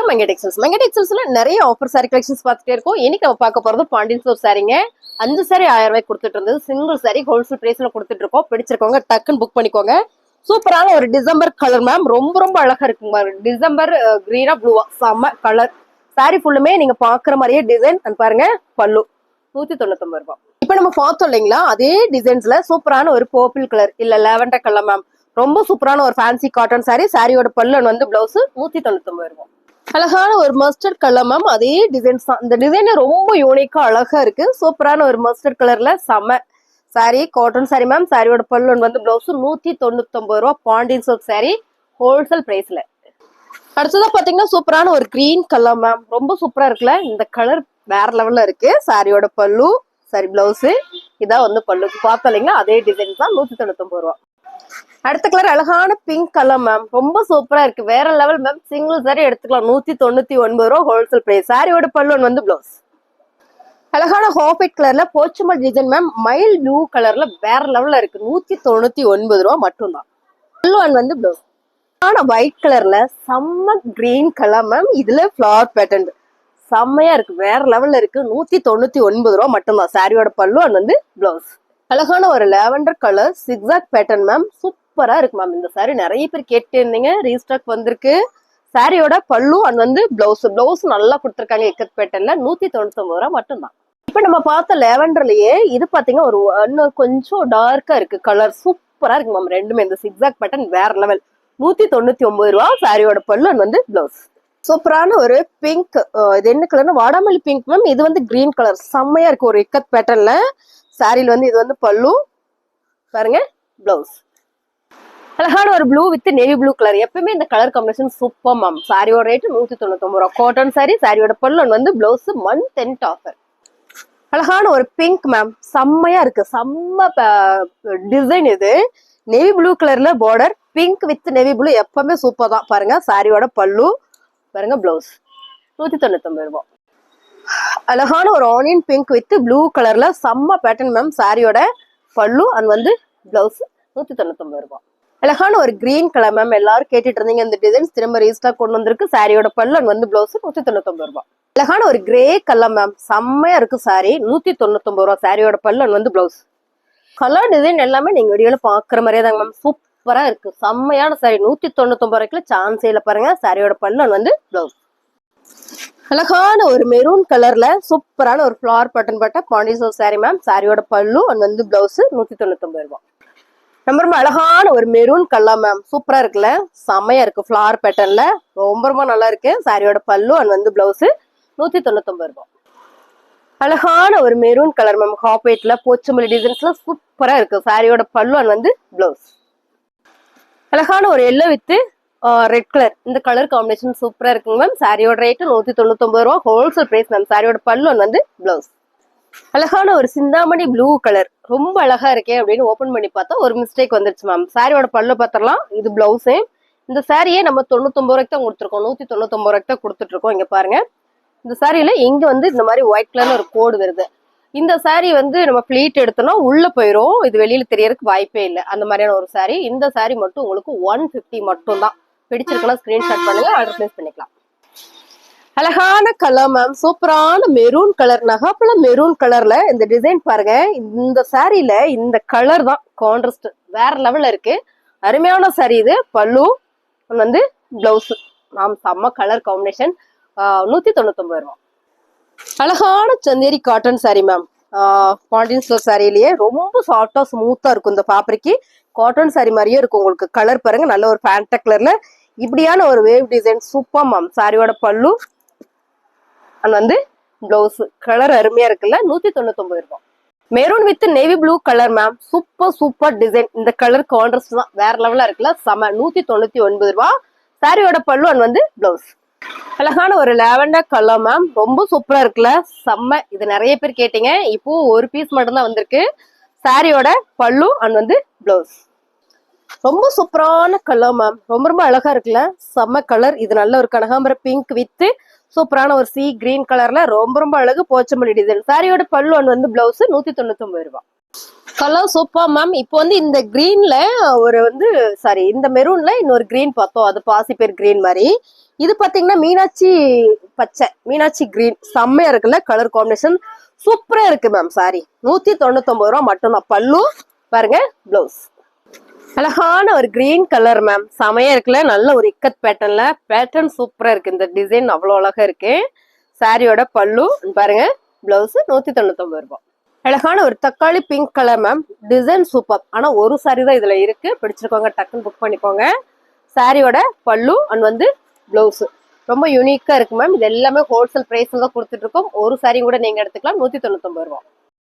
Welcome மெங்கா textiles. மெங்கா டெக்ஸ்டைல்ஸ்ல நிறைய offer sorry collections பார்த்துட்டே இருக்கோம். இன்னைக்கு நம்ம பார்க்க போறது பாண்டியன் ஸ்டோர் சாரிங்க. 5 சாரி 1000 ரூபாய்க்கு கொடுத்துட்டு இருந்தது. சிங்கிள் சாரி ஹோல்சேல் பிரைஸ்ல கொடுத்துட்டு இருக்கோம். பிடிச்சிருக்கவங்க டக்குன்னு புக் பண்ணிக்கோங்க. சூப்பரான ஒரு டிசம்பர் கலர் மேம், ரொம்ப ரொம்ப அழகா இருக்குங்க. டிசம்பர் கிரீனா ப்ளூவா செம்ம கலர். சாரி ஃபுல்லுமே நீங்க பாக்குற மாதிரியே டிசைன் பாருங்க. பல்லு 199 ரூபாய். இப்ப நம்ம பார்த்தோம் இல்லைங்களா, அதே டிசைன்ஸ்ல சூப்பரான ஒரு பர்பிள் கலர் இல்ல லாவெண்டர் கலர் மேம். ரொம்ப சூப்பரான ஒரு ஃபேன்சி காட்டன் சாரி. சாரியோட பல்லு வந்து பிளவுஸ் 199 ரூபாய். அழகான ஒரு மஸ்டர்ட் கலர் மேம், அதே டிசைன்ஸ் தான். இந்த டிசைன் ரொம்ப யூனிக்கா அழகா இருக்கு. சூப்பரான ஒரு மஸ்டர்ட் கலர்ல செம்ம சாரி, காட்டன் சாரி மேம். சாரியோட பல்லு வந்து பிளவுஸ் 199 ரூபாய். பாண்டியன் சில்க் சாரி ஹோல்சேல் பிரைஸ்ல. அடுத்ததா பாத்தீங்கன்னா சூப்பரான ஒரு கிரீன் கலர் மேம், ரொம்ப சூப்பரா இருக்குல்ல. இந்த கலர் வேற லெவல்ல இருக்கு. சாரியோட பல்லு சாரி பிளவுஸ் இதான் வந்து பல்லுக்கு பார்த்தோம் இல்லைங்களா, அதே டிசைன் தான் 199 ரூபாய். அடுத்த கலர் அழகான பிங்க் கலர் மேம், ரொம்ப சூப்பரா இருக்கு. வேற லெவல் மேம். சிங்கிள் சாரி எடுத்துக்கலாம் 199 ரூபாய் ஹோல்சேல் பிரைஸ். சாரியோட பல்லு வந்து பிளவுஸ். அழகான ஹாஃபைட் கலர்ல போச்சுமல் டிசைன் மேம், மைல் ப்ளூ கலர்ல வேற லெவல்ல இருக்கு. 199 ரூபாய் மட்டும்தான். பல்லு வந்து பிளவுஸ். ஒயிட் கலர்ல செம்ம கிரீன் கலர் மேம், இதுல ஃபிளவர் பேட்டர்ன் செம்மையா இருக்கு. வேற லெவல்ல இருக்கு. 199 ரூபாய் மட்டும்தான். சாரியோட பல்லு வந்து பிளவுஸ். அழகான ஒரு லாவெண்டர் கலர் சிக்ஸாக் பேட்டர்ன் மேம், சூப்பரா இருக்கு மேம். இந்த சாரி நிறைய பேர் கேட்டு இருந்தீங்க, ரீஸ்டாக் வந்திருக்கு. சாரியோட பல்லு வந்து பிளவுஸ் நல்லா கொடுத்துருக்காங்க. இக்கத் பேட்டர்ன்ல 199 ரூபாய் மட்டும்தான். இப்ப நம்ம பார்த்த லாவெண்டர்லயே இது பாத்தீங்கன்னா ஒரு இன்னும் கொஞ்சம் டார்க்கா இருக்கு. கலர் சூப்பரா இருக்கு மேம். ரெண்டுமே இந்த சிக்ஸாக் பேட்டர்ன் வேற லெவல். 199 ரூபாய். சாரியோட பல்லு வந்து பிளவுஸ். சூப்பரான ஒரு பிங்க், இது என்ன கலர்னா வாடாமல்லி பிங்க் மேம். இது வந்து கிரீன் கலர் செம்மையா இருக்கு. ஒரு இக்கத் பேட்டர்ன்ல சாரில வந்து இது வந்து பல்லு பாருங்க, பிளவுஸ். அழகான ஒரு blue with navy blue colour. எப்பவுமே இந்த கலர் காம்பினேஷன் சூப்பர் மேம். சாரியோட ரேட் 199 ரூபாய். Cotton sorry. சாரியோட பல்லு வந்து பிளவுஸ் மந்த் எண்ட் ஆஃபர். அழகான ஒரு பிங்க் மேம், செம்மையா இருக்கு. செம்ம டிசைன். இது நேவி ப்ளூ கலர்ல border, pink with navy blue எப்பவுமே சூப்பர் தான். பாருங்க சாரியோட பல்லு பாருங்க, பிளவுஸ் 199 ரூபாய். அழகான ஒரு ஆனியன் பிங்க் வித் ப்ளூ கலர்ல செம்ம பேட்டர்ன் மேம். சாரியோட பல்லு வந்து பிளவுஸ் 199 ரூபாய். அழகான ஒரு கிரீன் கலர் மேம், எல்லாரும் கேட்டுட்டு இருந்தீங்க இந்த டிசைன்ஸ், திரும்ப ரீஸ்டாக் கொண்டு வந்திருக்கு. சாரியோட பல்லு வந்து பிளவுஸ் 199 ரூபாய். அழகான ஒரு கிரே கலர் மேம், செம்மையா இருக்கு. சாரி 199 ரூபாய். சாரியோட பல்லு வந்து பிளவுஸ். கலர் டிசைன் எல்லாமே நீங்க வீடியோல பாக்குற மாதிரியே தாங்க மேம், சூப்பரா இருக்கு. செம்மையான சாரி 199 ரூபாய்க்குள்ள சான்ஸே இல்ல. பாருங்க சாரியோட பல்லு வந்து பிளவுஸ். அழகான ஒரு மெரூன் கலர்ல சூப்பரான ஒரு ஃபிளவர் பட்டன் பட்ட பாண்டியன் சாரி மேம். சாரியோட பல்லு வந்து பிளவுஸ் 199 ரூபாய். ரொம்ப அழகான ஒரு மெரூன் கலர் மேம், சூப்பரா இருக்குல்ல, செம்மையா இருக்கு. ஃபிளவர் பேட்டர்ன்ல ரொம்ப ரொம்ப நல்லா இருக்கு. சாரியோட பல்லு வந்து பிளவுஸ் 199 ரூபாய். அழகான ஒரு மெரூன் கலர் மேம், ஹாஃபைட்ல போச்சுமல்லி டிசைன்ஸ்ல சூப்பரா இருக்கு. சாரியோட பல்லு வந்து பிளவுஸ். அழகான ஒரு எல்லோ வித் ரெட் கலர், இந்த கலர் காம்பினேஷன் சூப்பரா இருக்குங்க மேம். சாரியோட ரேட் 199 ரூபாய் ஹோல்சேல் பிரைஸ் மேம். சாரியோட பல்லு வந்து பிளவுஸ். அழகான ஒரு சிந்தாமணி ப்ளூ கலர், ரொம்ப அழகா இருக்கே அப்படின்னு ஓபன் பண்ணி பார்த்தா ஒரு மிஸ்டேக் வந்துருச்சு மேம். சாரியோட பல்லு பார்த்தரலாம், இது பிளவுஸே. இந்த சாரியே நம்ம 99 ரூபாய்க்கு தான் கொடுத்துருக்கோம். 199 ரூபாய்க்கு தான் கொடுத்துட்டு இருக்கோம். இங்க பாருங்க, இந்த சாரியில இங்க வந்து இந்த மாதிரி ஒயிட் கலர்ல ஒரு கோடு வருது. இந்த சாரி வந்து நம்ம பிளீட் எடுத்தோம்னா உள்ள போயிரும், இது வெளியில தெரியறதுக்கு வாய்ப்பே இல்லை. அந்த மாதிரியான ஒரு சாரி. இந்த சாரி மட்டும் உங்களுக்கு 150 மட்டும் தான். பிடிச்சிருக்குன்னா ஸ்கிரீன்ஷாட் பண்ணுங்க, ஆர்டர் பிளேஸ் பண்ணிக்கலாம். அழகான கலர் மேம், சூப்பரான மெரூன் கலர், நகாப்பழ மெரூன் கலர்ல இந்த டிசைன் பாருங்க. இந்த சாரியில இந்த கலர் தான் கான்ட்ராஸ்ட் வேற லெவல்ல இருக்கு. அருமையான சாரி இது. பல்லு வந்து பிளவுஸ் மேம், செம்ம கலர் காம்பினேஷன். 199 ரூபாய். அழகான Chanderi cotton sari ma'am, Pandian store சாரியிலேயே ரொம்ப சாஃப்டா ஸ்மூத்தா இருக்கும். இந்த ஃபேப்ரிக் காட்டன் சாரி மாதிரியே இருக்கும். உங்களுக்கு கலர் பாருங்க, நல்ல ஒரு ஃபேண்டா கலர்ல இப்படியான ஒரு வேவ் டிசைன் சூப்பர் மேம். சாரியோட பல்லு வந்து பிளவுஸ். கலர் அருமையா இருக்குல்ல, 199 ரூபாய். Maroon with navy blue colour ma'am, super design. இந்த கலர் கான்ட்ராஸ்ட் தான் வேற லெவலா இருக்குல்ல, செம. 199 ரூபாய். சாரியோட பல்லு வந்து பிளவுஸ். அழகான ஒரு லாவெண்டர் கலர் மேம், ரொம்ப சூப்பரா இருக்குல்ல, செம்ம. இது நிறைய பேர் கேட்டீங்க, இப்போ ஒரு பீஸ் மட்டும் தான் வந்திருக்கு. சாரியோட பல்லு வந்து பிளவுஸ். ரொம்ப சூப்பரான கலர் மேம், ரொம்ப ரொம்ப அழகா இருக்குல்ல, செம்ம கலர். இது நல்ல ஒரு கனகாம்பர பிங்க் வித் சூப்பரான ஒரு சி கிரீன் கலர்ல ரொம்ப ரொம்ப அழகு போச்சமல்லி டிசைன். சாரியோட பல்லு வந்து பிளவுஸ் 199 ரூபாய். Colour super ma'am. இப்போ வந்து இந்த கிரீன்ல ஒரு வந்து சாரி இந்த மெரூன்ல இன்னொரு கிரீன் பார்த்தோம், அது பாசி பேர் கிரீன் மாதிரி. இது பாத்தீங்கன்னா மீனாட்சி பச்சை, மீனாட்சி கிரீன், செம்மையா இருக்குல்ல கலர் காம்பினேஷன். சூப்பரா இருக்கு மேம். சாரி 199 ரூபா மட்டும்தான். பல்லு பாருங்க, பிளவுஸ் அழகான ஒரு கிரீன் கலர் மேம். செமையா இருக்குல்ல, நல்ல ஒரு இக்கத் பேட்டர்ன்ல. பேட்டர்ன் சூப்பரா இருக்கு. இந்த டிசைன் அவ்வளவு அழகா இருக்கு. சாரியோட பல்லு பாருங்க, பிளவுஸ் 199 ரூபாய். அழகான ஒரு தக்காளி pink colour ma'am. Design super. ஆனா ஒரு சாரி தான் இதுல இருக்கு. பிடிச்சிருக்கோங்க டக்குன்னு புக் பண்ணிக்கோங்க. சாரியோட பல்லு அண்ட் வந்து பிளவுஸ் ரொம்ப யூனிக்கா இருக்கு மேம். இது எல்லாமே ஹோல்சேல் பிரைஸ்ல தான் கொடுத்துட்டு இருக்கோம். ஒரு சாரி கூட நீங்க எடுத்துக்கலாம். 199 ரூபாய்.